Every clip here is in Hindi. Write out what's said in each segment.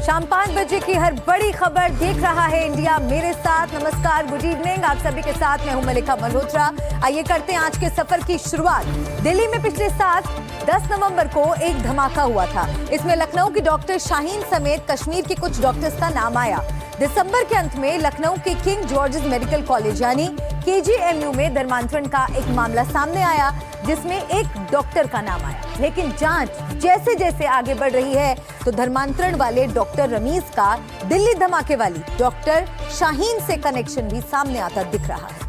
शाम 5 बजे की हर बड़ी खबर देख रहा है इंडिया मेरे साथ। नमस्कार, गुड इवनिंग, आप सभी के साथ मैं हूं मलिका मल्होत्रा। आइए करते हैं आज के सफर की शुरुआत। दिल्ली में पिछले साल 10 नवंबर को एक धमाका हुआ था। इसमें लखनऊ की डॉक्टर शाहीन समेत कश्मीर के कुछ डॉक्टर्स का नाम आया। दिसंबर के अंत में लखनऊ के किंग जॉर्जेस मेडिकल कॉलेज यानी केजीएमयू में धर्मांतरण का एक मामला सामने आया, जिसमें एक डॉक्टर का नाम आया। लेकिन जांच जैसे जैसे आगे बढ़ रही है तो धर्मांतरण वाले डॉक्टर रमीज का दिल्ली धमाके वाली डॉक्टर शाहीन से कनेक्शन भी सामने आता दिख रहा है।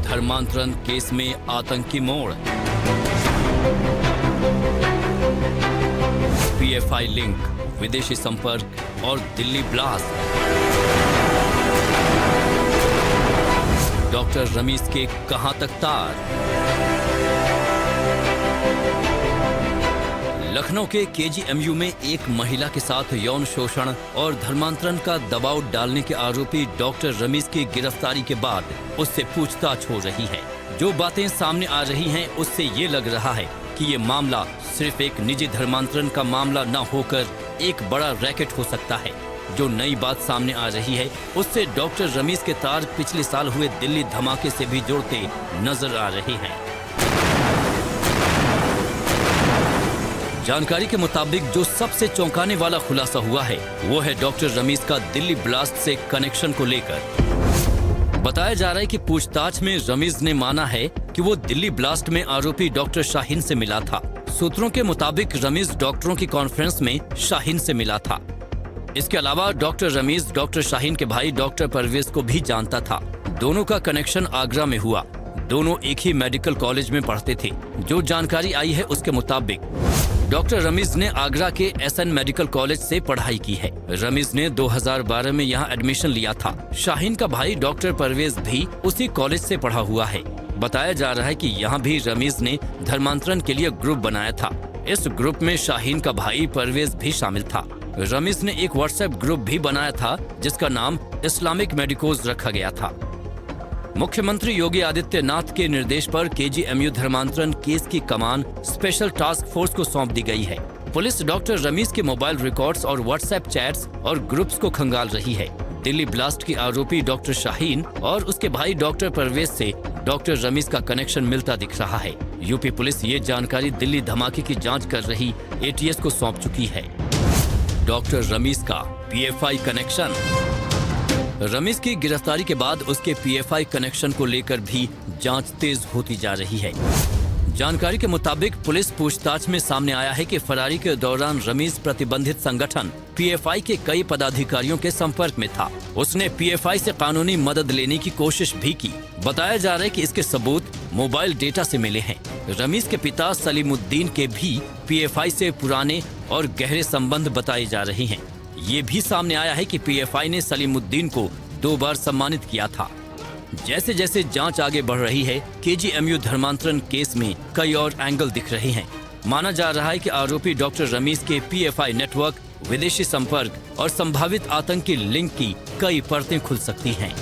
धर्मांतरण केस में आतंकी मोड़, पीएफआई लिंक, विदेशी संपर्क और दिल्ली ब्लास्ट। डॉक्टर रमीज के कहां तक तार। लखनऊ के केजीएमयू में एक महिला के साथ यौन शोषण और धर्मांतरण का दबाव डालने के आरोपी डॉक्टर रमीज की गिरफ्तारी के बाद उससे पूछताछ हो रही है। जो बातें सामने आ रही हैं उससे ये लग रहा है कि ये मामला सिर्फ एक निजी धर्मांतरण का मामला न होकर एक बड़ा रैकेट हो सकता है। जो नई बात सामने आ रही है उससे डॉक्टर रमीज के तार पिछले साल हुए दिल्ली धमाके से भी जुड़ते नजर आ रहे हैं। जानकारी के मुताबिक जो सबसे चौंकाने वाला खुलासा हुआ है वो है डॉक्टर रमीज का दिल्ली ब्लास्ट से कनेक्शन को लेकर। बताया जा रहा है कि पूछताछ में रमीज ने माना है कि वो दिल्ली ब्लास्ट में आरोपी डॉक्टर शाहीन से मिला था। सूत्रों के मुताबिक रमीज डॉक्टरों की कॉन्फ्रेंस में शाहीन से मिला था। इसके अलावा डॉक्टर रमीज डॉक्टर शाहीन के भाई डॉक्टर परवेज को भी जानता था। दोनों का कनेक्शन आगरा में हुआ। दोनों एक ही मेडिकल कॉलेज में पढ़ते थे। जो जानकारी आई है उसके मुताबिक डॉक्टर रमीज ने आगरा के एसएन मेडिकल कॉलेज से पढ़ाई की है। रमीज ने 2012 में यहाँ एडमिशन लिया था। शाहीन का भाई डॉक्टर परवेज भी उसी कॉलेज से पढ़ा हुआ है। बताया जा रहा है कि यहाँ भी रमीज ने धर्मांतरण के लिए ग्रुप बनाया था। इस ग्रुप में शाहीन का भाई परवेज भी शामिल था। रमीज ने एक व्हाट्सएप ग्रुप भी बनाया था जिसका नाम इस्लामिक मेडिकोज रखा गया था। मुख्यमंत्री योगी आदित्यनाथ के निर्देश पर केजीएमयू धर्मांतरण केस की कमान स्पेशल टास्क फोर्स को सौंप दी गई है। पुलिस डॉक्टर रमीज के मोबाइल रिकॉर्ड्स और व्हाट्सएप चैट्स और ग्रुप्स को खंगाल रही है। दिल्ली ब्लास्ट की आरोपी डॉक्टर शाहीन और उसके भाई डॉक्टर परवेज से डॉक्टर रमीज का कनेक्शन मिलता दिख रहा है। यूपी पुलिस ये जानकारी दिल्ली धमाके की जांच कर रही एटीएस को सौंप चुकी है। डॉक्टर रमीज का पीएफआई कनेक्शन। रमीज की गिरफ्तारी के बाद उसके पीएफआई कनेक्शन को लेकर भी जांच तेज होती जा रही है। जानकारी के मुताबिक पुलिस पूछताछ में सामने आया है कि फरारी के दौरान रमीज प्रतिबंधित संगठन पीएफआई के कई पदाधिकारियों के संपर्क में था। उसने पीएफआई से कानूनी मदद लेने की कोशिश भी की। बताया जा रहा है कि इसके सबूत मोबाइल डेटा से मिले हैं। रमीज के पिता सलीमुद्दीन के भी पीएफआई से पुराने और गहरे संबंध बताए जा रहे हैं। ये भी सामने आया है कि पीएफआई ने सलीमुद्दीन को 2 बार सम्मानित किया था। जैसे जैसे जांच आगे बढ़ रही है केजीएमयू धर्मांतरण केस में कई और एंगल दिख रहे हैं। माना जा रहा है कि आरोपी डॉक्टर रमीज के पीएफआई नेटवर्क, विदेशी संपर्क और संभावित आतंकी लिंक की कई परतें खुल सकती हैं।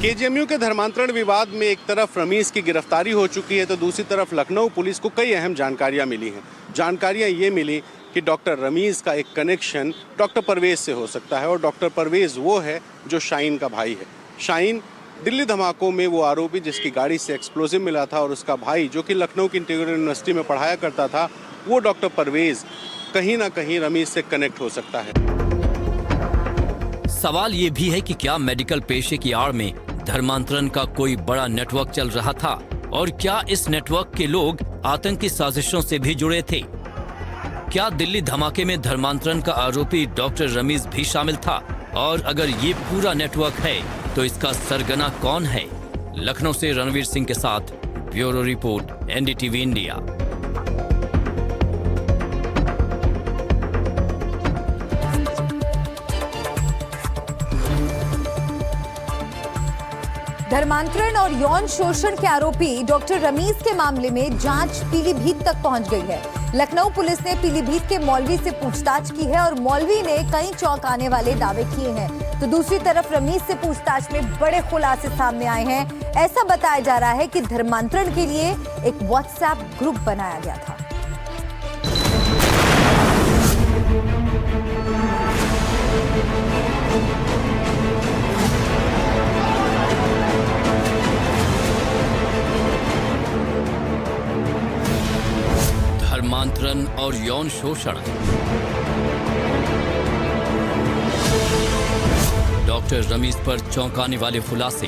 केजीएमयू के धर्मांतरण विवाद में एक तरफ रमीज की गिरफ्तारी हो चुकी है तो दूसरी तरफ लखनऊ पुलिस को कई अहम जानकारियां मिली हैं। जानकारियां ये मिली कि डॉक्टर रमीज का एक कनेक्शन डॉक्टर परवेज से हो सकता है और डॉक्टर परवेज वो है जो शाहीन का भाई है। शाहीन दिल्ली धमाकों में वो आरोपी जिसकी गाड़ी से एक्सप्लोजिव मिला था और उसका भाई जो कि लखनऊ की इंटीग्रल यूनिवर्सिटी में पढ़ाया करता था, वो डॉक्टर परवेज कहीं ना कहीं रमीज से कनेक्ट हो सकता है। सवाल ये भी है कि क्या मेडिकल पेशे की आड़ में धर्मांतरण का कोई बड़ा नेटवर्क चल रहा था और क्या इस नेटवर्क के लोग आतंकी साजिशों से भी जुड़े थे? क्या दिल्ली धमाके में धर्मांतरण का आरोपी डॉक्टर रमीज भी शामिल था? और अगर ये पूरा नेटवर्क है तो इसका सरगना कौन है? लखनऊ से रणवीर सिंह के साथ ब्यूरो रिपोर्ट, एनडीटीवी इंडिया। धर्मांतरण और यौन शोषण के आरोपी डॉक्टर रमीज के मामले में जांच पीलीभीत तक पहुंच गई है। लखनऊ पुलिस ने पीलीभीत के मौलवी से पूछताछ की है और मौलवी ने कई चौंकाने वाले दावे किए हैं। तो दूसरी तरफ रमीज से पूछताछ में बड़े खुलासे सामने आए हैं। ऐसा बताया जा रहा है कि धर्मांतरण के लिए एक व्हाट्सएप ग्रुप बनाया गया था। धर्मांतरण और यौन शोषण। डॉक्टर रमीज पर चौंकाने वाले खुलासे।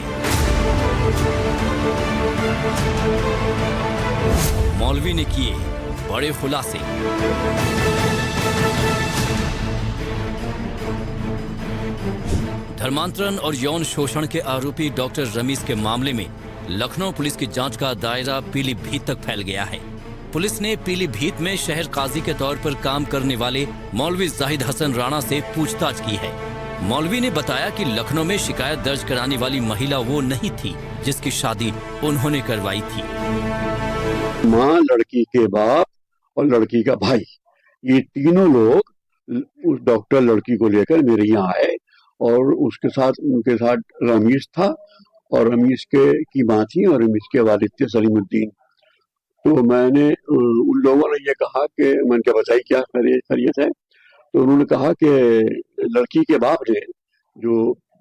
मौलवी ने किए बड़े खुलासे। धर्मांतरण और यौन शोषण के आरोपी डॉक्टर रमीज के मामले में लखनऊ पुलिस की जांच का दायरा पीलीभीत तक फैल गया है। पुलिस ने पीलीभीत में शहर काजी के तौर पर काम करने वाले मौलवी जाहिद हसन राणा से पूछताछ की है। मौलवी ने बताया कि लखनऊ में शिकायत दर्ज कराने वाली महिला वो नहीं थी जिसकी शादी उन्होंने करवाई थी। माँ, लड़की के बाप और लड़की का भाई, ये तीनों लोग उस डॉक्टर लड़की को लेकर मेरे यहाँ आए और उनके साथ रमीज था और रमीज की माँ थी और रमीज के वालिद थे सलीमुद्दीन। तो मैंने उन लोगों ने ये कहा कि मैंने क्या बताई क्या खैरियत है, तो उन्होंने कहा कि लड़की के बाप ने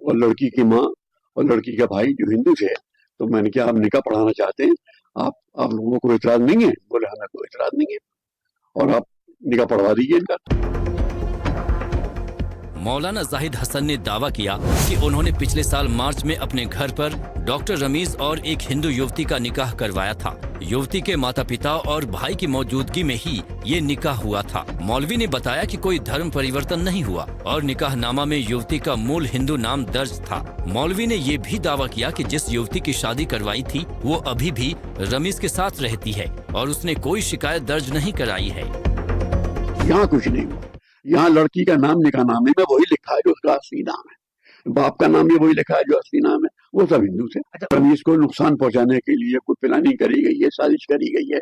और लड़की की माँ और लड़की का भाई जो हिंदू थे, तो मैंने क्या आप निकाह पढ़ाना चाहते हैं, आप लोगों को इतराज नहीं है? बोले हमें कोई इतराज नहीं है और आप निकाह पढ़वा दीजिए इनका। मौलाना जाहिद हसन ने दावा किया कि उन्होंने पिछले साल मार्च में अपने घर पर डॉक्टर रमीज और एक हिंदू युवती का निकाह करवाया था। युवती के माता पिता और भाई की मौजूदगी में ही ये निकाह हुआ था। मौलवी ने बताया कि कोई धर्म परिवर्तन नहीं हुआ और निकाहनामा में युवती का मूल हिंदू नाम दर्ज था। मौलवी ने ये भी दावा किया कि जिस युवती की शादी करवाई थी वो अभी भी रमीज के साथ रहती है और उसने कोई शिकायत दर्ज नहीं कराई है। यहाँ कुछ नहीं हुआ। यहाँ लड़की का नाम निकाहनामे में वही लिखा है जो उसका असली नाम है, बाप का नाम भी वही लिखा है जो असली नाम है, वो सब हिंदू थे। रमीज को नुकसान पहुंचाने के लिए कोई प्लानिंग करी गई है, साजिश करी गई है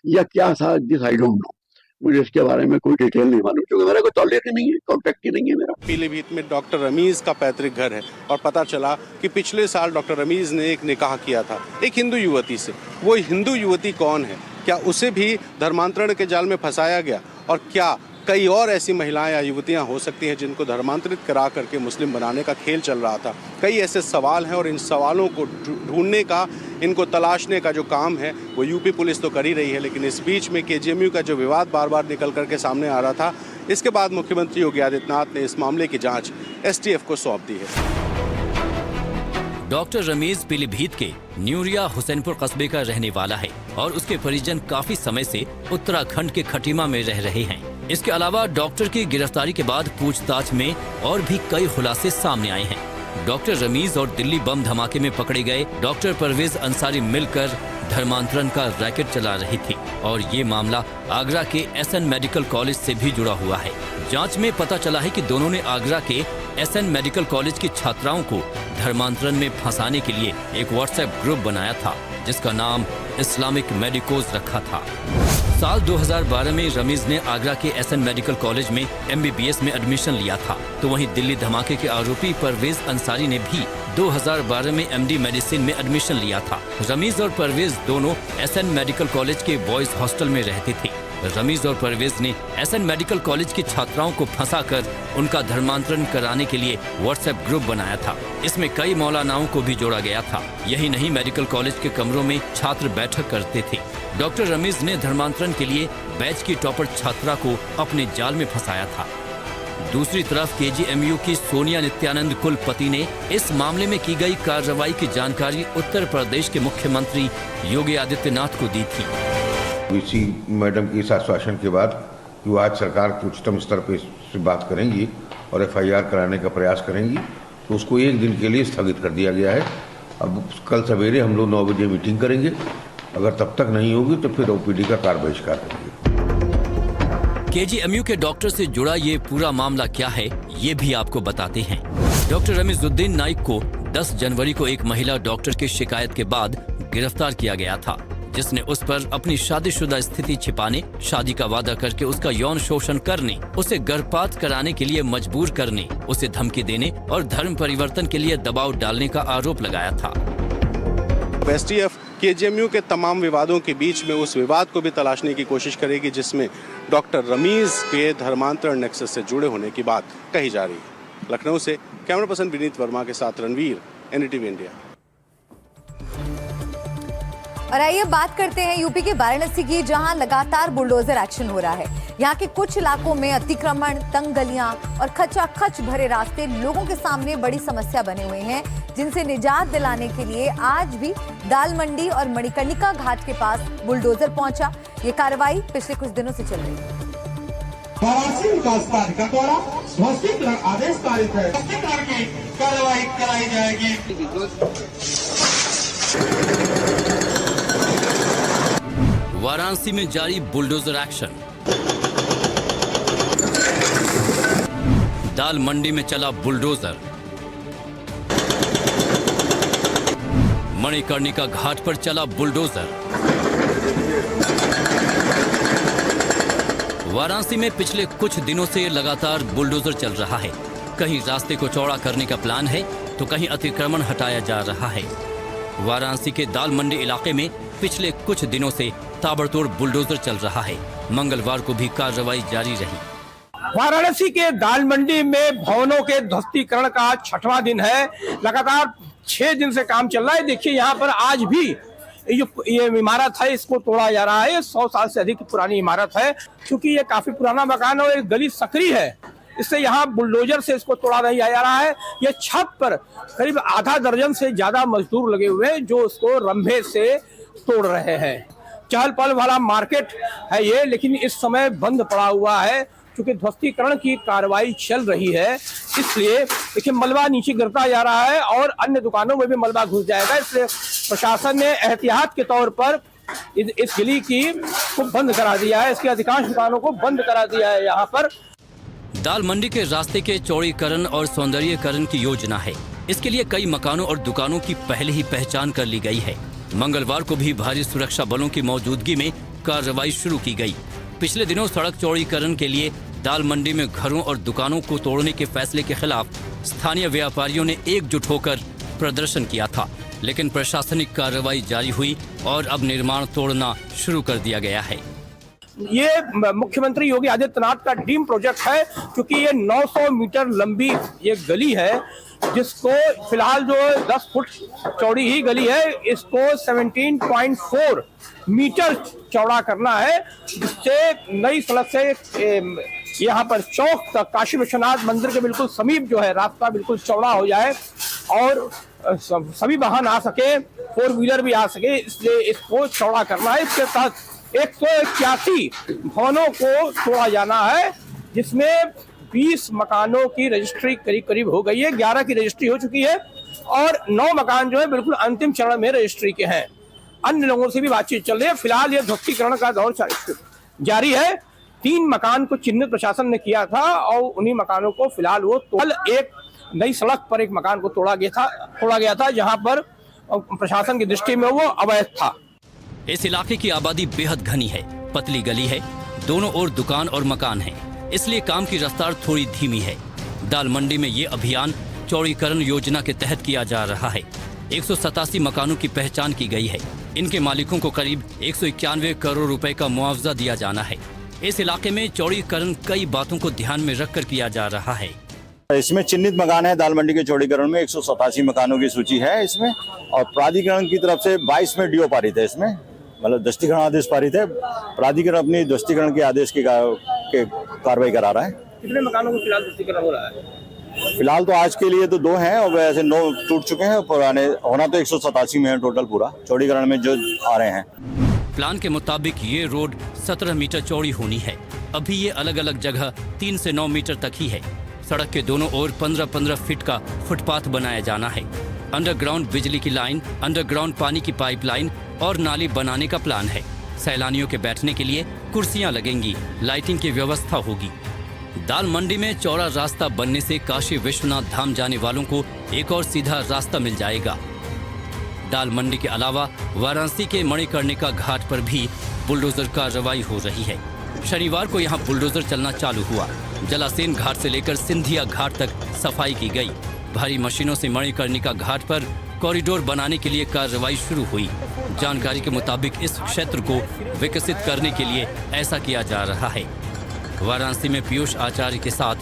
या क्या था, दिस आई डोंट नो। मुझे इसके बारे में कोई डिटेल नहीं मालूम क्योंकि मेरा कोई तौलियत ही नहीं है, कॉन्टेक्ट ही नहीं है मेरा। पीलीभीत में डॉक्टर रमीज का पैतृक घर है और पता चला कि पिछले साल डॉक्टर रमीज ने एक निकाह किया था एक हिंदू युवती से। वो हिंदू युवती कौन है, क्या उसे भी धर्मांतरण के जाल में फंसाया गया और क्या कई और ऐसी महिलाएं या युवतियां हो सकती हैं जिनको धर्मांतरित करा करके मुस्लिम बनाने का खेल चल रहा था। कई ऐसे सवाल हैं और इन सवालों को ढूंढने का, इनको तलाशने का जो काम है वो यूपी पुलिस तो कर ही रही है। लेकिन इस बीच में केजीएमयू का जो विवाद बार बार निकल करके सामने आ रहा था, इसके बाद मुख्यमंत्री योगी आदित्यनाथ ने इस मामले की जाँच STF को सौंप दी है। डॉक्टर रमीज पीलीभीत के न्यूरिया हुसैनपुर कस्बे का रहने वाला है और उसके परिजन काफी समय से उत्तराखंड के खटीमा में रह रहे हैं। इसके अलावा डॉक्टर की गिरफ्तारी के बाद पूछताछ में और भी कई खुलासे सामने आए हैं। डॉक्टर रमीज और दिल्ली बम धमाके में पकड़े गए डॉक्टर परवेज अंसारी मिलकर धर्मांतरण का रैकेट चला रही थी और ये मामला आगरा के SN मेडिकल कॉलेज से भी जुड़ा हुआ है। जांच में पता चला है कि दोनों ने आगरा के SN मेडिकल कॉलेज की छात्राओं को धर्मांतरण में फंसाने के लिए एक व्हाट्सएप ग्रुप बनाया था जिसका नाम इस्लामिक मेडिकोज रखा था। साल 2012 में रमीज ने आगरा के SN मेडिकल कॉलेज में MBBS में एडमिशन लिया था, तो वहीं दिल्ली धमाके के आरोपी परवेज अंसारी ने भी 2012 में MD मेडिसिन में एडमिशन लिया था। रमीज और परवेज दोनों SN मेडिकल कॉलेज के बॉयज हॉस्टल में रहते थे। रमीज और परवेज ने SN मेडिकल कॉलेज की छात्राओं को फंसाकर उनका धर्मांतरण कराने के लिए व्हाट्सएप ग्रुप बनाया था। इसमें कई मौलानाओं को भी जोड़ा गया था। यही नहीं, मेडिकल कॉलेज के कमरों में छात्र बैठक करते थे। डॉक्टर रमीज ने धर्मांतरण के लिए बैच की टॉपर छात्रा को अपने जाल में फंसाया था। दूसरी तरफ KGMU की सोनिया नित्यानंद कुलपति ने इस मामले में की गई कार्रवाई की जानकारी उत्तर प्रदेश के मुख्यमंत्री योगी आदित्यनाथ को दी थी। इसी मैडम के इस आश्वासन के बाद कि वो आज सरकार के उच्चतम स्तर पर से बात करेंगी और FIR कराने का प्रयास करेंगी, तो उसको एक दिन के लिए स्थगित कर दिया गया है। अब कल सवेरे हम लोग 9 बजे मीटिंग करेंगे, अगर तब तक नहीं होगी तो फिर OPD का कार्य बहिष्कार करेंगे। KGMU के डॉक्टर से जुड़ा ये पूरा मामला क्या है, ये भी आपको बताते हैं। डॉक्टर रमीजुद्दीन नाइक को 10 जनवरी को एक महिला डॉक्टर की शिकायत के बाद गिरफ्तार किया गया था। जिसने उस पर अपनी शादीशुदा स्थिति छिपाने, शादी का वादा करके उसका यौन शोषण करने, उसे गर्भपात कराने के लिए मजबूर करने, उसे धमकी देने और धर्म परिवर्तन के लिए दबाव डालने का आरोप लगाया था। एसटीएफ केजेएमयू के तमाम विवादों के बीच में उस विवाद को भी तलाशने की कोशिश करेगी जिसमें डॉक्टर रमीज के धर्मांतरण नेक्सस से जुड़े होने की बात कही जा रही है। लखनऊ से कैमरा पर्सन विनीत वर्मा के साथ रणवीर, एनडीटीवी इंडिया। और आइए बात करते हैं यूपी के वाराणसी की, जहां लगातार बुलडोजर एक्शन हो रहा है। यहाँ के कुछ इलाकों में अतिक्रमण, तंग गलियां और खचाखच भरे रास्ते लोगों के सामने बड़ी समस्या बने हुए हैं, जिनसे निजात दिलाने के लिए आज भी दाल मंडी और मणिकर्णिका घाट के पास बुलडोजर पहुंचा। ये कार्रवाई पिछले कुछ दिनों से चल रही है। वाराणसी विकास प्राधिकरण द्वारा स्पष्टीकरण आदेश पारित है, स्पष्टीकरण की कार्रवाई कराई जाएगी। वाराणसी में जारी बुलडोजर एक्शन। दाल मंडी में चला बुलडोजर। मणिकर्णिका घाट पर चला बुलडोजर। वाराणसी में पिछले कुछ दिनों से लगातार बुलडोजर चल रहा है। कहीं रास्ते को चौड़ा करने का प्लान है तो कहीं अतिक्रमण हटाया जा रहा है। वाराणसी के दाल मंडी इलाके में पिछले कुछ दिनों से ताबड़तोड़ बुलडोजर चल रहा है। मंगलवार को भी कार्रवाई जारी रही। वाराणसी के दाल मंडी में भवनों के ध्वस्तीकरण का 6वां दिन है। लगातार 6 दिन से काम चल रहा है। देखिए यहाँ पर आज भी ये इमारत है, इसको तोड़ा जा रहा है। 100 साल से अधिक पुरानी इमारत है। क्योंकि ये काफी पुराना मकान है और एक गली सकरी है, इससे यहाँ बुलडोजर से इसको तोड़ा नहीं जा रहा है। ये छत पर करीब आधा दर्जन से ज्यादा मजदूर लगे हुए हैं जो उसको रंभे से तोड़ रहे हैं। चहल पहल वाला मार्केट है ये, लेकिन इस समय बंद पड़ा हुआ है क्योंकि ध्वस्तीकरण की कार्रवाई चल रही है। इसलिए देखिए मलबा नीचे गिरता जा रहा है और अन्य दुकानों में भी मलबा घुस जाएगा। इसलिए प्रशासन ने एहतियात के तौर पर इस गली को बंद करा दिया है। इसकी अधिकांश दुकानों को बंद करा दिया है। यहाँ पर दाल मंडी के रास्ते के चौड़ीकरण और सौंदर्यीकरण की योजना है। इसके लिए कई मकानों और दुकानों की पहले ही पहचान कर ली गई है। मंगलवार को भी भारी सुरक्षा बलों की मौजूदगी में कार्रवाई शुरू की गई। पिछले दिनों सड़क चौड़ीकरण के लिए दाल मंडी में घरों और दुकानों को तोड़ने के फैसले के खिलाफ स्थानीय व्यापारियों ने एकजुट होकर प्रदर्शन किया था, लेकिन प्रशासनिक कार्रवाई जारी हुई और अब निर्माण तोड़ना शुरू कर दिया गया है। ये मुख्यमंत्री योगी आदित्यनाथ का ड्रीम प्रोजेक्ट है, क्योंकि ये 900 मीटर लंबी ये गली है, जिसको फिलहाल जो 10 फुट चौड़ी ही गली है, इसको 17.4 मीटर चौड़ा करना है, जिससे नई सड़क से यहाँ पर चौक तक काशी विश्वनाथ मंदिर के बिल्कुल समीप जो है रास्ता बिल्कुल चौड़ा हो जाए और सभी वाहन आ सके, 4 व्हीलर भी आ सके, इसलिए इसको चौड़ा करना है। इसके तहत 181 भवनों को तोड़ा जाना है, जिसमें 20 मकानों की रजिस्ट्री करीब हो गई है। 11 की रजिस्ट्री हो चुकी है और 9 मकान जो है बिल्कुल अंतिम चरण में रजिस्ट्री के हैं। अन्य लोगों से भी बातचीत चल रही है। फिलहाल ये ध्वस्तीकरण का दौर जारी है। 3 मकान को चिन्हित प्रशासन ने किया था और उन्हीं मकानों को फिलहाल वो कल एक नई सड़क पर एक मकान को तोड़ा गया था, जहां पर प्रशासन की दृष्टि में वो अवैध था। इस इलाके की आबादी बेहद घनी है, पतली गली है, दोनों ओर दुकान और मकान है, इसलिए काम की रफ्तार थोड़ी धीमी है। दाल मंडी में ये अभियान चौड़ीकरण योजना के तहत किया जा रहा है। 187 मकानों की पहचान की गई है। इनके मालिकों को करीब 191 करोड़ रुपए का मुआवजा दिया जाना है। इस इलाके में चौड़ीकरण कई बातों को ध्यान में रखकर किया जा रहा है। इसमें चिन्हित मकान है। दाल मंडी के चौड़ीकरण में 187 मकानों की सूची है इसमें, और प्राधिकरण की तरफ से 22 में डीओ पारित है। इसमें मतलब ध्वस्तीकरण आदेश पारित है। प्राधिकरण अपनी ध्वस्तीकरण के आदेश की कार्रवाई करा रहा है। कितने मकानों को फिलहाल ध्वस्तीकरण हो रहा है? फिलहाल तो आज के लिए तो 2 हैं और वैसे 9 टूट चुके हैं। पुराने होना तो 187 में है टोटल पूरा चौड़ीकरण में जो आ रहे हैं। प्लान के मुताबिक ये रोड 17 मीटर चौड़ी होनी है। अभी ये अलग अलग जगह 3 से 9 मीटर तक ही है। सड़क के दोनों ओर 15-15 फीट का फुटपाथ बनाया जाना है। अंडरग्राउंड बिजली की लाइन, अंडरग्राउंड पानी की पाइपलाइन और नाली बनाने का प्लान है। सैलानियों के बैठने के लिए कुर्सियां लगेंगी, लाइटिंग की व्यवस्था होगी। दाल मंडी में चौड़ा रास्ता बनने से काशी विश्वनाथ धाम जाने वालों को एक और सीधा रास्ता मिल जाएगा। दाल मंडी के अलावा वाराणसी के मणिकर्णिका घाट पर भी बुलडोजर कार्रवाई हो रही है। शनिवार को यहां बुलडोजर चलना चालू हुआ। जलासेन घाट से लेकर सिंधिया घाट तक सफाई की गई। भारी मशीनों से मणिकर्णिका घाट पर कॉरिडोर बनाने के लिए कार्रवाई शुरू हुई। जानकारी के मुताबिक इस क्षेत्र को विकसित करने के लिए ऐसा किया जा रहा है। वाराणसी में पीयूष आचार्य के साथ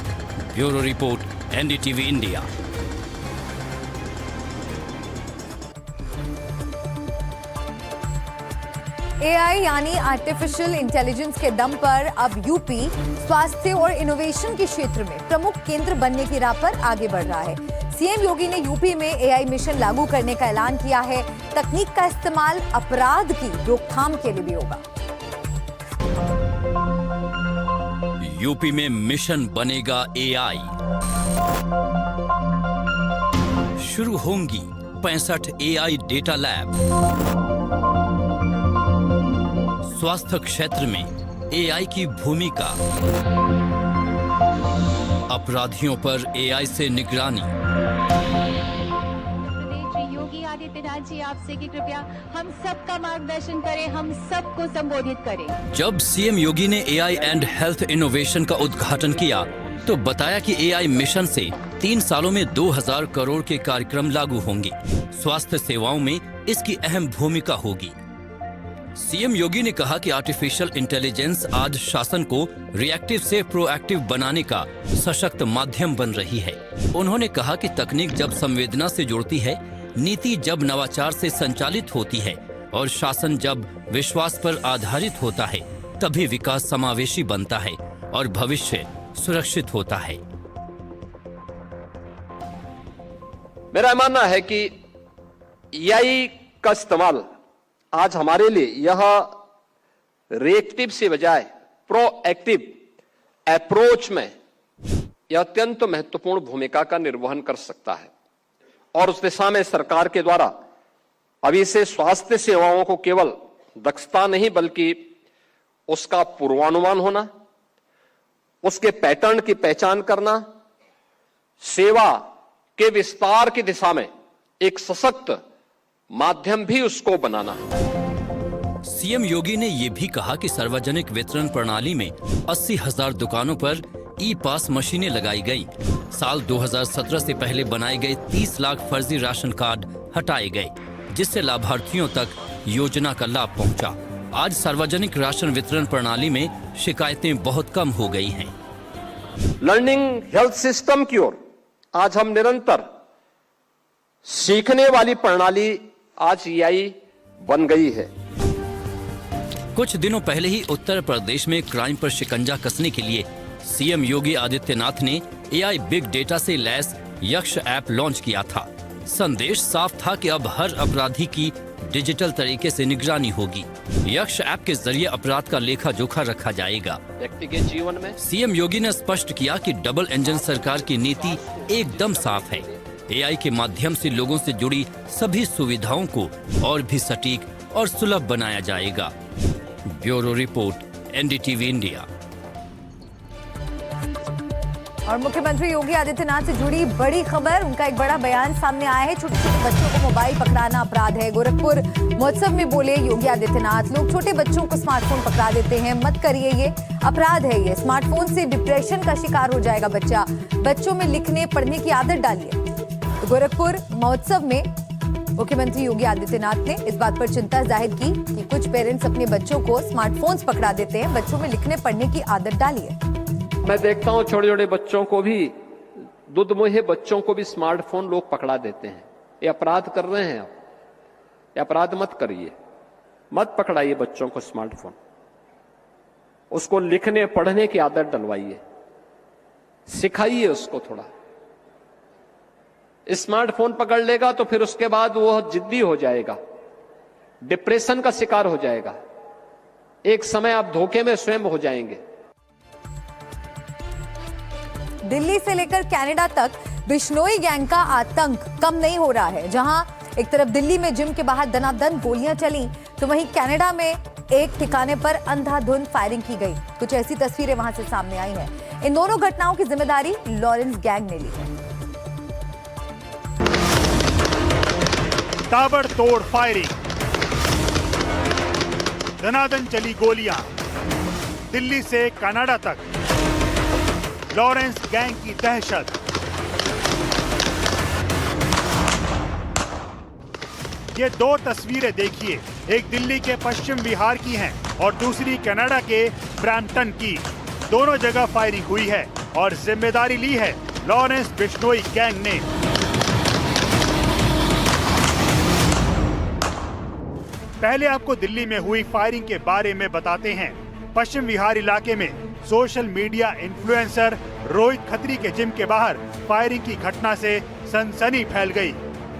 bureau report, NDTV India. AI यानी आर्टिफिशियल इंटेलिजेंस के दम पर अब यूपी स्वास्थ्य और इनोवेशन के क्षेत्र में प्रमुख केंद्र बनने की राह पर आगे बढ़ रहा है। सीएम योगी ने यूपी में एआई मिशन लागू करने का ऐलान किया है। तकनीक का इस्तेमाल अपराध की रोकथाम के लिए भी होगा। यूपी में मिशन बनेगा एआई। शुरू होंगी 65 एआई डेटा लैब। स्वास्थ्य क्षेत्र में एआई की भूमिका। अपराधियों पर एआई से निगरानी। योगी आदित्यनाथ जी आपसे कि कृपया हम सबका मार्गदर्शन करें, हम सबको संबोधित करें। जब सीएम योगी ने एआई एंड हेल्थ इनोवेशन का उद्घाटन किया तो बताया कि एआई मिशन से 3 सालों में 2000 करोड़ के कार्यक्रम लागू होंगे। स्वास्थ्य सेवाओं में इसकी अहम भूमिका होगी। सीएम योगी ने कहा कि आर्टिफिशियल इंटेलिजेंस आज शासन को रिएक्टिव से प्रोएक्टिव बनाने का सशक्त माध्यम बन रही है। उन्होंने कहा कि तकनीक जब संवेदना से जुड़ती है, नीति जब नवाचार से संचालित होती है और शासन जब विश्वास पर आधारित होता है, तभी विकास समावेशी बनता है और भविष्य सुरक्षित होता है। मेरा मानना है कि एआई का इस्तेमाल आज हमारे लिए यह रिएक्टिव से बजाय प्रोएक्टिव अप्रोच में यह अत्यंत महत्वपूर्ण भूमिका का निर्वहन कर सकता है और उस दिशा में सरकार के द्वारा अभी से स्वास्थ्य सेवाओं को केवल दक्षता नहीं बल्कि उसका पूर्वानुमान होना, उसके पैटर्न की पहचान करना, सेवा के विस्तार की दिशा में एक सशक्त माध्यम भी उसको बनाना है। सीएम योगी ने यह भी कहा कि सार्वजनिक वितरण प्रणाली में 80,000 दुकानों पर ई पास मशीनें लगाई गई। साल 2017 से पहले बनाए गए 30 लाख फर्जी राशन कार्ड हटाए गए, जिससे लाभार्थियों तक योजना का लाभ पहुंचा। आज सार्वजनिक राशन वितरण प्रणाली में शिकायतें बहुत कम हो गई हैं। लर्निंग हेल्थ सिस्टम की ओर आज हम निरंतर सीखने वाली प्रणाली आज एआई बन गई है। कुछ दिनों पहले ही उत्तर प्रदेश में क्राइम पर शिकंजा कसने के लिए सीएम योगी आदित्यनाथ ने एआई बिग डेटा से लैस यक्ष ऐप लॉन्च किया था। संदेश साफ था कि अब हर अपराधी की डिजिटल तरीके से निगरानी होगी। यक्ष ऐप के जरिए अपराध का लेखा जोखा रखा जाएगा। व्यक्ति के जीवन में सीएम योगी ने स्पष्ट किया कि डबल इंजन सरकार की नीति एकदम साफ है। एआई के माध्यम से लोगों से जुड़ी सभी सुविधाओं को और भी सटीक और सुलभ बनाया जाएगा। Bureau report, NDTV India. और मुख्यमंत्री योगी आदित्यनाथ से जुड़ी बड़ी खबर, उनका एक बड़ा बयान सामने आया है। छोटे छोटे बच्चों को मोबाइल पकड़ाना अपराध है। गोरखपुर महोत्सव में बोले योगी आदित्यनाथ, लोग छोटे बच्चों को स्मार्टफोन पकड़ा देते हैं, मत करिए, ये अपराध है। ये स्मार्टफोन से डिप्रेशन का शिकार हो जाएगा बच्चा। बच्चों में लिखने पढ़ने की आदत डालिए। तो गोरखपुर महोत्सव में मुख्यमंत्री योगी आदित्यनाथ ने इस बात पर चिंता जाहिर की कि कुछ पेरेंट्स अपने बच्चों को स्मार्टफोन्स पकड़ा देते हैं। बच्चों में लिखने पढ़ने की आदत डालिए। मैं देखता हूं छोटे छोटे बच्चों को भी, दूध मुहे बच्चों को भी स्मार्टफोन लोग पकड़ा देते हैं। ये अपराध कर रहे हैं आप। ये अपराध मत करिए, मत पकड़ाइए बच्चों को स्मार्टफोन। उसको लिखने पढ़ने की आदत डलवाइए, सिखाइए उसको थोड़ा। स्मार्टफोन पकड़ लेगा तो फिर उसके बाद वो जिद्दी हो जाएगा, डिप्रेशन का शिकार हो जाएगा। एक समय आप धोखे में स्वयं हो जाएंगे। दिल्ली से लेकर कनाडा तक बिश्नोई गैंग का आतंक कम नहीं हो रहा है। जहां एक तरफ दिल्ली में जिम के बाहर दनादन गोलियां चली, तो वहीं कनाडा में एक ठिकाने पर अंधाधुंध फायरिंग की गई। कुछ ऐसी तस्वीरें वहां से सामने आई हैं। इन दोनों घटनाओं की जिम्मेदारी लॉरेंस गैंग ने ली है। ताबड़तोड़ फायरिंग, दनादन चली गोलियां, दिल्ली से कनाडा तक लॉरेंस गैंग की दहशत। ये दो तस्वीरें देखिए, एक दिल्ली के पश्चिम बिहार की हैं और दूसरी कनाडा के ब्रैम्पटन की। दोनों जगह फायरिंग हुई है और जिम्मेदारी ली है लॉरेंस बिश्नोई गैंग ने। पहले आपको दिल्ली में हुई फायरिंग के बारे में बताते हैं। पश्चिम बिहार इलाके में social media influencer Rohit Khatri के जिम के बाहर फायरिंग की घटना से सनसनी फैल गई।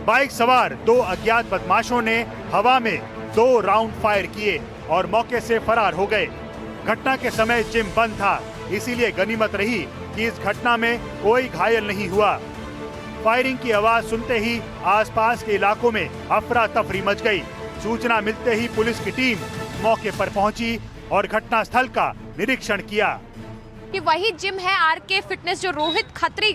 बाइक सवार दो अज्ञात बदमाशों ने हवा में 2 राउंड फायर किए और मौके से फरार हो गए। घटना के समय जिम बंद था, इसीलिए गनीमत रही कि इस घटना में कोई घायल नहीं हुआ। फायरिंग की आवाज सुनते ही आसपास के इलाकों में अफरा तफरी मच गई। सूचना मिलते ही पुलिस की टीम मौके पर पहुंची और घटनास्थल का निरीक्षण किया। कि वही जिम है आरके फिटनेस जो रोहित खत्री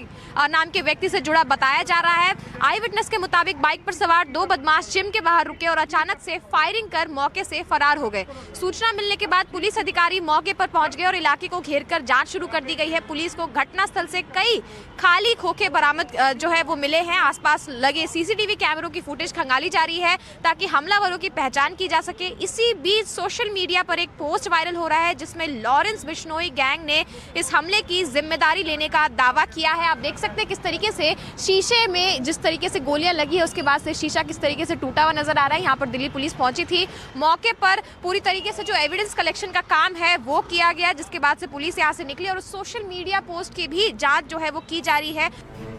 नाम के व्यक्ति से जुड़ा बताया जा रहा है। आई विटनेस के मुताबिक बाइक पर सवार 2 बदमाश जिम के बाहर रुके और अचानक से फायरिंग कर मौके से फरार हो गए। सूचना मिलने के बाद पुलिस अधिकारी मौके पर पहुंच गए और इलाके को घेरकर जांच शुरू कर दी गई है। पुलिस को घटनास्थल से कई खाली खोखे बरामद जो है वो मिले हैं। आसपास लगे सीसीटीवी कैमरों की फुटेज खंगाली जा रही है ताकि हमलावरों की पहचान की जा सके। इसी बीच सोशल मीडिया पर एक पोस्ट वायरल हो रहा है जिसमें लॉरेंस बिश्नोई गैंग ने इस हमले की जिम्मेदारी लेने का दावा किया है। आप देख सकते हैं किस तरीके से शीशे में जिस तरीके से गोलियां लगी है उसके बाद से शीशा किस तरीके से टूटा हुआ नजर आ रहा है। यहाँ पर दिल्ली पुलिस पहुंची थी, मौके पर पूरी तरीके से जो एविडेंस कलेक्शन का काम है वो किया गया, जिसके बाद से पुलिस यहाँ से निकली और सोशल मीडिया पोस्ट की भी जांच जो है वो की जा रही है।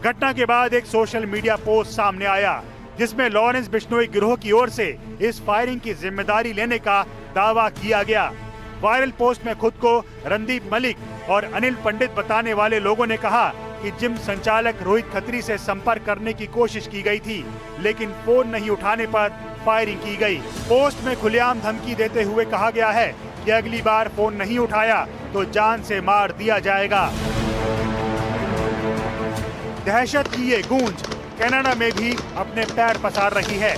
घटना के बाद एक सोशल मीडिया पोस्ट सामने आया जिसमें लॉरेंस बिश्नोई गिरोह की ओर से इस फायरिंग की जिम्मेदारी लेने का दावा किया गया। वायरल पोस्ट में खुद को रणदीप मलिक और अनिल पंडित बताने वाले लोगों ने कहा कि जिम संचालक रोहित खत्री से संपर्क करने की कोशिश की गई थी, लेकिन फोन नहीं उठाने पर फायरिंग की गई। पोस्ट में खुलेआम धमकी देते हुए कहा गया है कि अगली बार फोन नहीं उठाया तो जान से मार दिया जाएगा। दहशत की ये गूंज कनाडा में भी अपने पैर पसार रही है।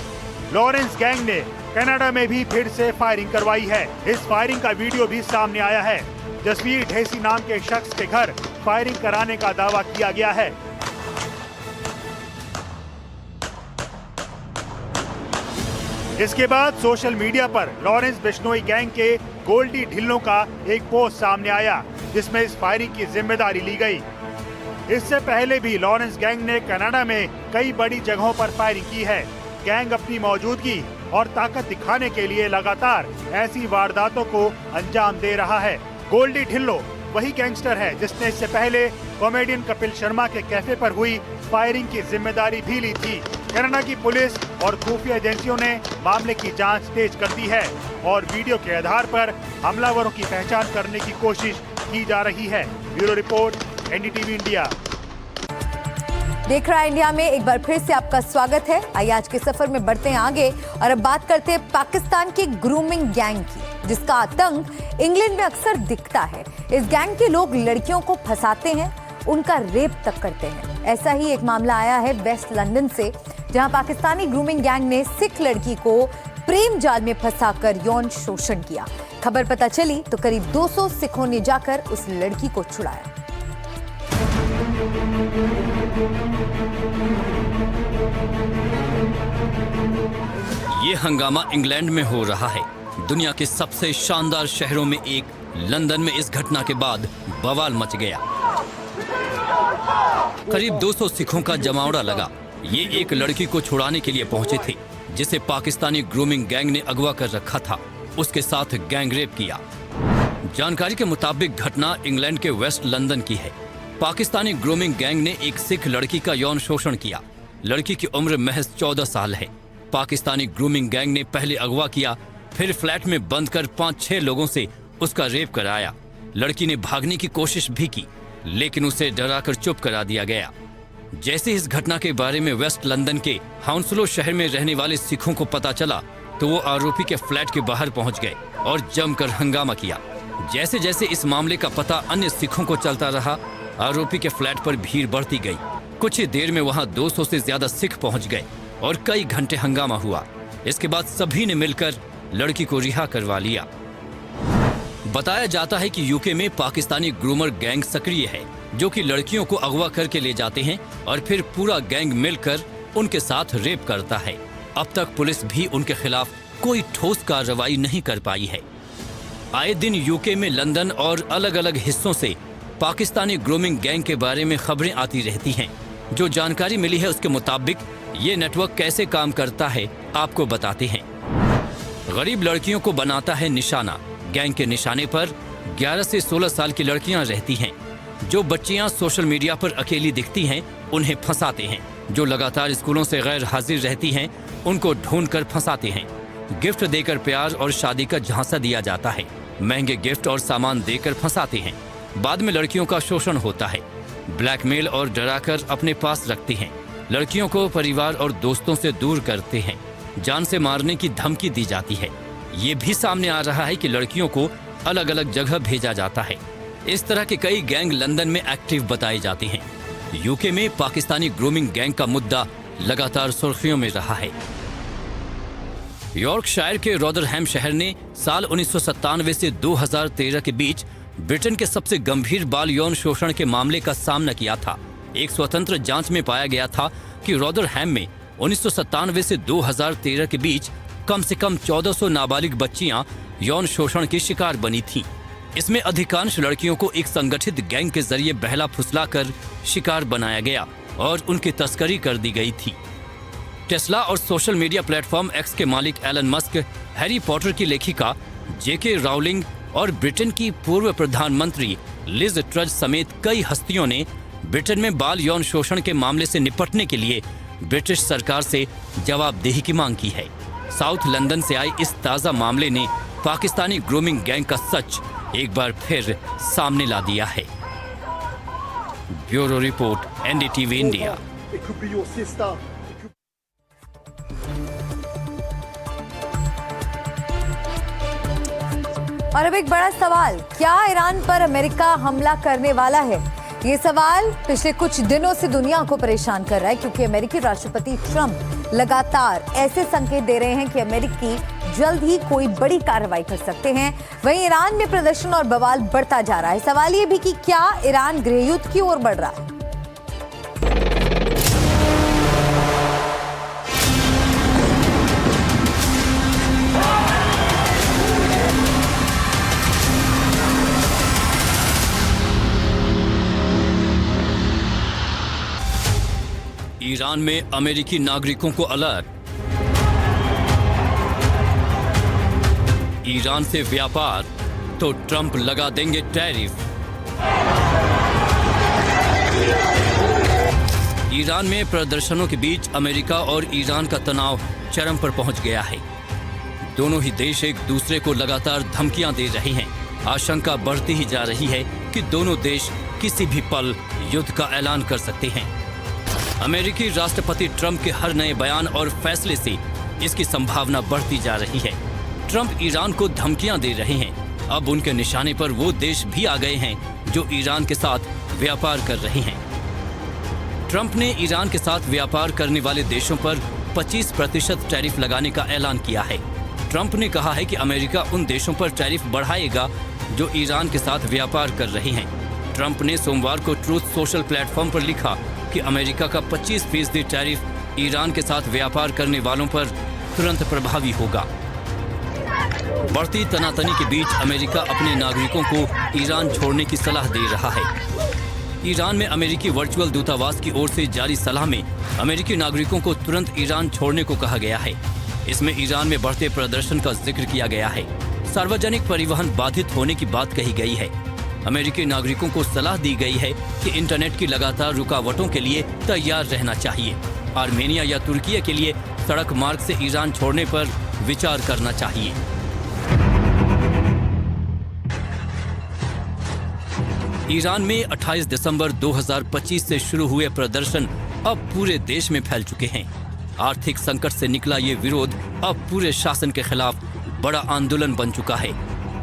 लॉरेंस गैंग ने कनाडा में भी फिर से फायरिंग करवाई है। इस फायरिंग का वीडियो भी सामने आया है। जसवीर ढेसी नाम के शख्स के घर फायरिंग कराने का दावा किया गया है। इसके बाद सोशल मीडिया पर लॉरेंस बिश्नोई गैंग के गोल्डी ढिल्लों का एक पोस्ट सामने आया जिसमें इस फायरिंग की जिम्मेदारी ली गई। इससे पहले भी लॉरेंस गैंग ने कनाडा में कई बड़ी जगहों पर फायरिंग की है। गैंग अपनी मौजूदगी और ताकत दिखाने के लिए लगातार ऐसी वारदातों को अंजाम दे रहा है। गोल्डी ढिल्लो वही गैंगस्टर है जिसने इससे पहले कॉमेडियन कपिल शर्मा के कैफे पर हुई फायरिंग की जिम्मेदारी भी ली थी। कनाडा की पुलिस और खुफिया एजेंसियों ने मामले की जांच तेज कर दी है और वीडियो के आधार पर हमलावरों की पहचान करने की कोशिश की जा रही है। Bureau report, NDTV India. देख रहा है इंडिया में एक बार फिर से आपका स्वागत है। आइए आज के सफर में बढ़ते हैं आगे और अब बात करते हैं पाकिस्तान की ग्रूमिंग गैंग की, जिसका आतंक इंग्लैंड में अक्सर दिखता है। इस गैंग के लोग लड़कियों को फंसाते हैं, उनका रेप तक करते हैं। ऐसा ही एक मामला आया है वेस्ट लंदन से, जहां पाकिस्तानी ग्रूमिंग गैंग ने सिख लड़की को प्रेम जाल में फंसाकर यौन शोषण किया। खबर पता चली तो करीब 200 सिखों ने जाकर उस लड़की को छुड़ाया। ये हंगामा इंग्लैंड में हो रहा है। दुनिया के सबसे शानदार शहरों में एक लंदन में इस घटना के बाद बवाल मच गया। करीब 200 सिखों का जमावड़ा लगा। ये एक लड़की को छुड़ाने के लिए पहुंचे थे जिसे पाकिस्तानी ग्रूमिंग गैंग ने अगवा कर रखा था। उसके साथ गैंग रेप किया। जानकारी के मुताबिक घटना इंग्लैंड के वेस्ट लंदन की है। पाकिस्तानी ग्रूमिंग गैंग ने एक सिख लड़की का यौन शोषण किया। लड़की की उम्र महज 14 साल है। पाकिस्तानी ग्रूमिंग गैंग ने पहले अगवा किया, फिर फ्लैट में बंद कर 5-6 लोगों से उसका रेप कराया। लड़की ने भागने की कोशिश भी की, लेकिन उसे डराकर चुप करा दिया गया। जैसे इस घटना के बारे में वेस्ट लंदन के हाउंसलो शहर में रहने वाले सिखों को पता चला तो वो आरोपी के फ्लैट के बाहर पहुंच गए और जमकर हंगामा किया। जैसे जैसे इस मामले का पता अन्य सिखों को चलता रहा, आरोपी के फ्लैट पर भीड़ बढ़ती गई। कुछ ही देर में वहां 200 से ज्यादा सिख पहुंच गए और कई घंटे हंगामा हुआ। इसके बाद सभी ने मिलकर लड़की को रिहा करवा लिया। बताया जाता है कि यूके में पाकिस्तानी ग्रूमर गैंग सक्रिय है, जो कि लड़कियों को अगवा करके ले जाते हैं और फिर पूरा गैंग मिलकर उनके साथ रेप करता है। अब तक पुलिस भी उनके खिलाफ कोई ठोस कार्रवाई नहीं कर पाई है। आए दिन यूके में लंदन और अलग अलग हिस्सों से पाकिस्तानी ग्रूमिंग गैंग के बारे में खबरें आती रहती हैं। जो जानकारी मिली है उसके मुताबिक ये नेटवर्क कैसे काम करता है आपको बताते हैं। गरीब लड़कियों को बनाता है निशाना। गैंग के निशाने पर 11 से 16 साल की लड़कियां रहती हैं। जो बच्चियां सोशल मीडिया पर अकेली दिखती हैं उन्हें फंसाते हैं। जो लगातार स्कूलों से गैर हाजिर रहती हैं उनको ढूंढकर फंसाते हैं। गिफ्ट देकर प्यार और शादी का झांसा दिया जाता है। महंगे गिफ्ट और सामान देकर फंसाते हैं। बाद में लड़कियों का शोषण होता है। ब्लैकमेल और डराकर अपने पास रखते हैं। लड़कियों को परिवार और दोस्तों से दूर करते हैं। जान से मारने की धमकी दी जाती है। ये भी सामने आ रहा है कि लड़कियों को अलग अलग जगह भेजा जाता है। इस तरह के कई गैंग लंदन में एक्टिव बताए जाते हैं। यूके में पाकिस्तानी ग्रूमिंग गैंग का मुद्दा लगातार सुर्खियों में रहा है। यॉर्कशायर के रॉदरहैम शहर ने साल 1997 से 2013 के बीच ब्रिटेन के सबसे गंभीर बाल यौन शोषण के मामले का सामना किया था। एक स्वतंत्र जांच में पाया गया था कि रॉदरहैम में 1997 से 2013 के बीच कम से कम 1400 नाबालिग बच्चियां यौन शोषण की शिकार बनी थीं। इसमें अधिकांश लड़कियों को एक संगठित गैंग के जरिए बहला फुसलाकर शिकार बनाया गया और उनकी तस्करी कर दी गई थी। टेस्ला और सोशल मीडिया प्लेटफॉर्म एक्स के मालिक एलन मस्क, हैरी पॉटर की लेखिका जेके राउलिंग और ब्रिटेन की पूर्व प्रधानमंत्री लिज ट्रज समेत कई हस्तियों ने ब्रिटेन में बाल यौन शोषण के मामले से निपटने के लिए ब्रिटिश सरकार से जवाबदेही की मांग की है। साउथ लंदन से आए इस ताज़ा मामले ने पाकिस्तानी ग्रूमिंग गैंग का सच एक बार फिर सामने ला दिया है। Bureau report, NDTV India. और अब एक बड़ा सवाल, क्या ईरान पर अमेरिका हमला करने वाला है? ये सवाल पिछले कुछ दिनों से दुनिया को परेशान कर रहा है, क्योंकि अमेरिकी राष्ट्रपति ट्रंप लगातार ऐसे संकेत दे रहे हैं कि अमेरिकी जल्द ही कोई बड़ी कार्रवाई कर सकते हैं। वहीं ईरान में प्रदर्शन और बवाल बढ़ता जा रहा है। सवाल ये भी कि क्या ईरान गृहयुद्ध की ओर बढ़ रहा है? ईरान में अमेरिकी नागरिकों को अलर्ट। ईरान से व्यापार तो ट्रंप लगा देंगे टैरिफ। ईरान में प्रदर्शनों के बीच अमेरिका और ईरान का तनाव चरम पर पहुंच गया है। दोनों ही देश एक दूसरे को लगातार धमकियां दे रहे हैं। आशंका बढ़ती ही जा रही है कि दोनों देश किसी भी पल युद्ध का ऐलान कर सकते हैं। अमेरिकी राष्ट्रपति ट्रंप के हर नए बयान और फैसले से इसकी संभावना बढ़ती जा रही है। ट्रंप ईरान को धमकियां दे रहे हैं। अब उनके निशाने पर वो देश भी आ गए हैं जो ईरान के साथ व्यापार कर रहे हैं। ट्रंप ने ईरान के साथ व्यापार करने वाले देशों पर 25% टैरिफ लगाने का ऐलान किया है। ट्रंप ने कहा है कि अमेरिका उन देशों पर टैरिफ बढ़ाएगा जो ईरान के साथ व्यापार कर रहे हैं। ट्रंप ने सोमवार को ट्रूथ सोशल प्लेटफॉर्म पर लिखा कि अमेरिका का 25% टैरिफ ईरान के साथ व्यापार करने वालों पर तुरंत प्रभावी होगा। बढ़ती तनातनी के बीच अमेरिका अपने नागरिकों को ईरान छोड़ने की सलाह दे रहा है। ईरान में अमेरिकी वर्चुअल दूतावास की ओर से जारी सलाह में अमेरिकी नागरिकों को तुरंत ईरान छोड़ने को कहा गया है। इसमें ईरान में बढ़ते प्रदर्शन का जिक्र किया गया है। सार्वजनिक परिवहन बाधित होने की बात कही गई है। अमेरिकी नागरिकों को सलाह दी गई है कि इंटरनेट की लगातार रुकावटों के लिए तैयार रहना चाहिए। आर्मेनिया या तुर्की के लिए सड़क मार्ग से ईरान छोड़ने पर विचार करना चाहिए। ईरान में 28 दिसंबर 2025 से शुरू हुए प्रदर्शन अब पूरे देश में फैल चुके हैं। आर्थिक संकट से निकला ये विरोध अब पूरे शासन के खिलाफ बड़ा आंदोलन बन चुका है।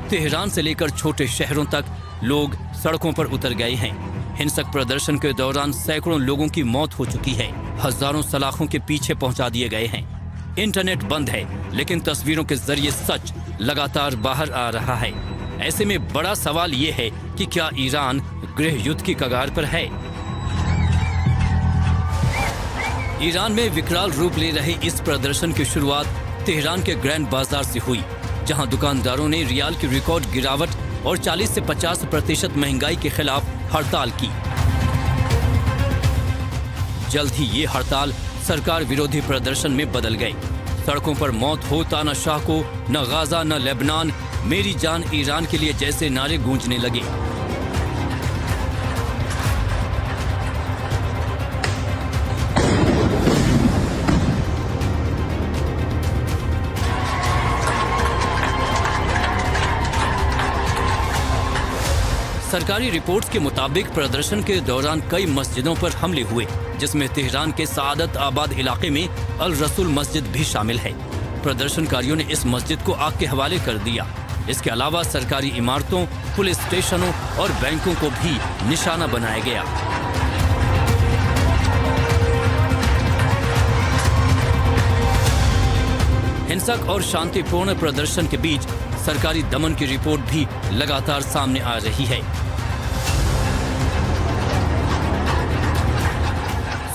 तेहरान से लेकर छोटे शहरों तक लोग सड़कों पर उतर गए हैं। हिंसक प्रदर्शन के दौरान सैकड़ों लोगों की मौत हो चुकी है, हजारों सलाखों के पीछे पहुंचा दिए गए हैं। इंटरनेट बंद है, लेकिन तस्वीरों के जरिए सच लगातार बाहर आ रहा है। ऐसे में बड़ा सवाल ये है कि क्या ईरान गृह युद्ध की कगार पर है? ईरान में विकराल रूप ले रहे इस प्रदर्शन की शुरुआत तेहरान के ग्रैंड बाजार से हुई, जहां दुकानदारों ने रियाल की रिकॉर्ड गिरावट और 40 से 50% महंगाई के खिलाफ हड़ताल की। जल्द ही ये हड़ताल सरकार विरोधी प्रदर्शन में बदल गई। सड़कों पर मौत हो तानाशाह को, न गाजा न लेबनान, मेरी जान ईरान के लिए जैसे नारे गूंजने लगे। सरकारी रिपोर्ट्स के मुताबिक प्रदर्शन के दौरान कई मस्जिदों पर हमले हुए, जिसमें तेहरान के सादत आबाद इलाके में अल रसूल मस्जिद भी शामिल है। प्रदर्शनकारियों ने इस मस्जिद को आग के हवाले कर दिया। इसके अलावा सरकारी इमारतों, पुलिस स्टेशनों और बैंकों को भी निशाना बनाया गया। हिंसक और शांतिपूर्ण प्रदर्शन के बीच सरकारी दमन की रिपोर्ट भी लगातार सामने आ रही है।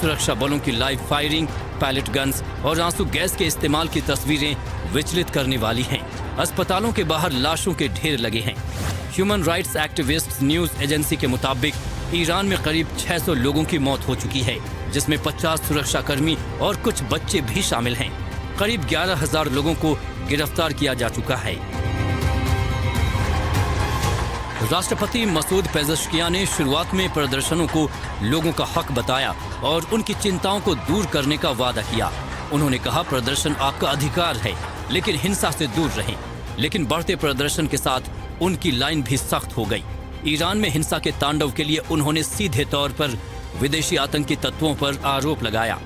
सुरक्षा बलों की लाइव फायरिंग, पैलेट गन्स और आंसू गैस के इस्तेमाल की तस्वीरें विचलित करने वाली हैं। अस्पतालों के बाहर लाशों के ढेर लगे हैं। Human rights activist news agency के मुताबिक ईरान में करीब 600 लोगों की मौत हो चुकी है, जिसमें 50 सुरक्षाकर्मी और कुछ बच्चे भी शामिल हैं। करीब 11,000 लोगों को गिरफ्तार किया जा चुका है। राष्ट्रपति मसूद पेज़ेश्कियान ने शुरुआत में प्रदर्शनों को लोगों का हक बताया और उनकी चिंताओं को दूर करने का वादा किया। उन्होंने कहा, प्रदर्शन आपका अधिकार है, लेकिन हिंसा से दूर रहें। लेकिन बढ़ते प्रदर्शन के साथ उनकी लाइन भी सख्त हो गई। ईरान में हिंसा के तांडव के लिए उन्होंने सीधे तौर पर विदेशी आतंकी तत्वों पर आरोप लगाया।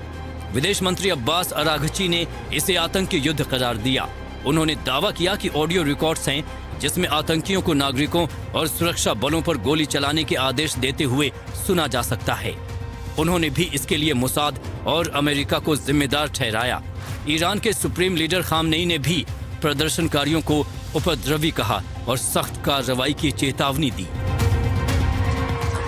विदेश मंत्री अब्बास अराघची ने इसे आतंकी युद्ध करार दिया। उन्होंने दावा किया कि ऑडियो रिकॉर्ड्स हैं जिसमें आतंकियों को नागरिकों और सुरक्षा बलों पर गोली चलाने के आदेश देते हुए सुना जा सकता है। उन्होंने भी इसके लिए मोसाद और अमेरिका को जिम्मेदार ठहराया। ईरान के सुप्रीम लीडर खामनेई ने भी प्रदर्शनकारियों को उपद्रवी कहा और सख्त कार्रवाई की चेतावनी दी।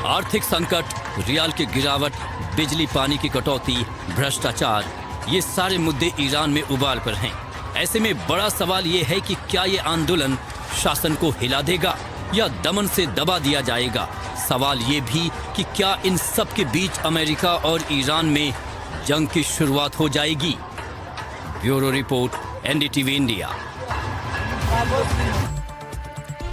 आर्थिक संकट, रियाल की गिरावट, बिजली पानी की कटौती, भ्रष्टाचार, ये सारे मुद्दे ईरान में उबाल पर हैं। ऐसे में बड़ा सवाल ये है कि क्या ये आंदोलन शासन को हिला देगा या दमन से दबा दिया जाएगा। सवाल ये भी कि क्या इन सब के बीच अमेरिका और ईरान में जंग की शुरुआत हो जाएगी। Bureau report, NDTV India.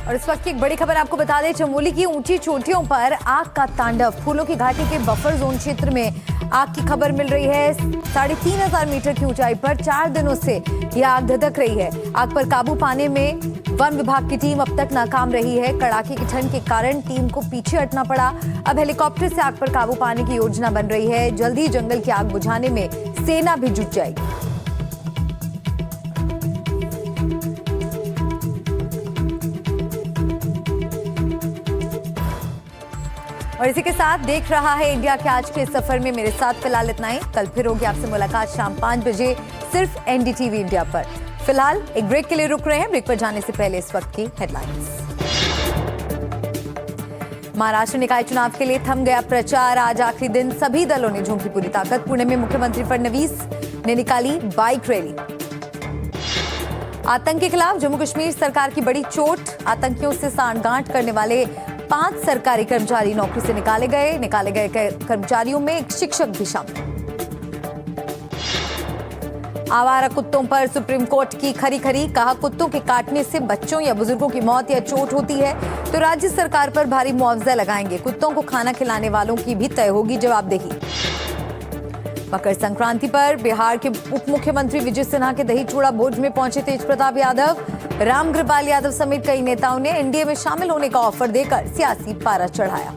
और इस वक्त की एक बड़ी खबर आपको बता दें, चमोली की ऊंची चोटियों पर आग का तांडव। फूलों की घाटी के बफर जोन क्षेत्र में आग की खबर मिल रही है। 3,500 मीटर की ऊंचाई पर 4 दिनों से यह आग धधक रही है। आग पर काबू पाने में वन विभाग की टीम अब तक नाकाम रही है। कड़ाके की ठंड के कारण टीम को पीछे हटना पड़ा। अब हेलीकॉप्टर से आग पर काबू पाने की योजना बन रही है। जल्द ही जंगल की आग बुझाने में सेना भी जुट जाएगी। और इसी के साथ देख रहा है इंडिया के आज के सफर में मेरे साथ फिलहाल इतना ही। कल फिर होगी आपसे मुलाकात शाम 5 बजे सिर्फ एनडीटीवी इंडिया पर। फिलहाल एक ब्रेक के लिए रुक रहे हैं। ब्रेक पर जाने से पहले इस वक्त की हेडलाइंस। महाराष्ट्र निकाय चुनाव के लिए थम गया प्रचार। आज आखिरी दिन सभी दलों ने झोंकी पूरी ताकत। पुणे में मुख्यमंत्री फडणवीस ने निकाली बाइक रैली। आतंक के खिलाफ जम्मू कश्मीर सरकार की बड़ी चोट। आतंकियों से सांठगांठ करने वाले 5 सरकारी कर्मचारी नौकरी से निकाले गए कर्मचारियों में एक शिक्षक भी शामिल। आवारा कुत्तों पर सुप्रीम कोर्ट की खरी। कहा, कुत्तों के काटने से बच्चों या बुजुर्गों की मौत या चोट होती है तो राज्य सरकार पर भारी मुआवजा लगाएंगे। कुत्तों को खाना खिलाने वालों की भी तय होगी जवाबदेही। मकर संक्रांति पर बिहार के उप मुख्यमंत्री विजय सिन्हा के दही चूड़ा भोज में पहुंचे तेज प्रताप यादव। रामकृपाल यादव समेत कई नेताओं ने एनडीए में शामिल होने का ऑफर देकर सियासी पारा चढ़ाया।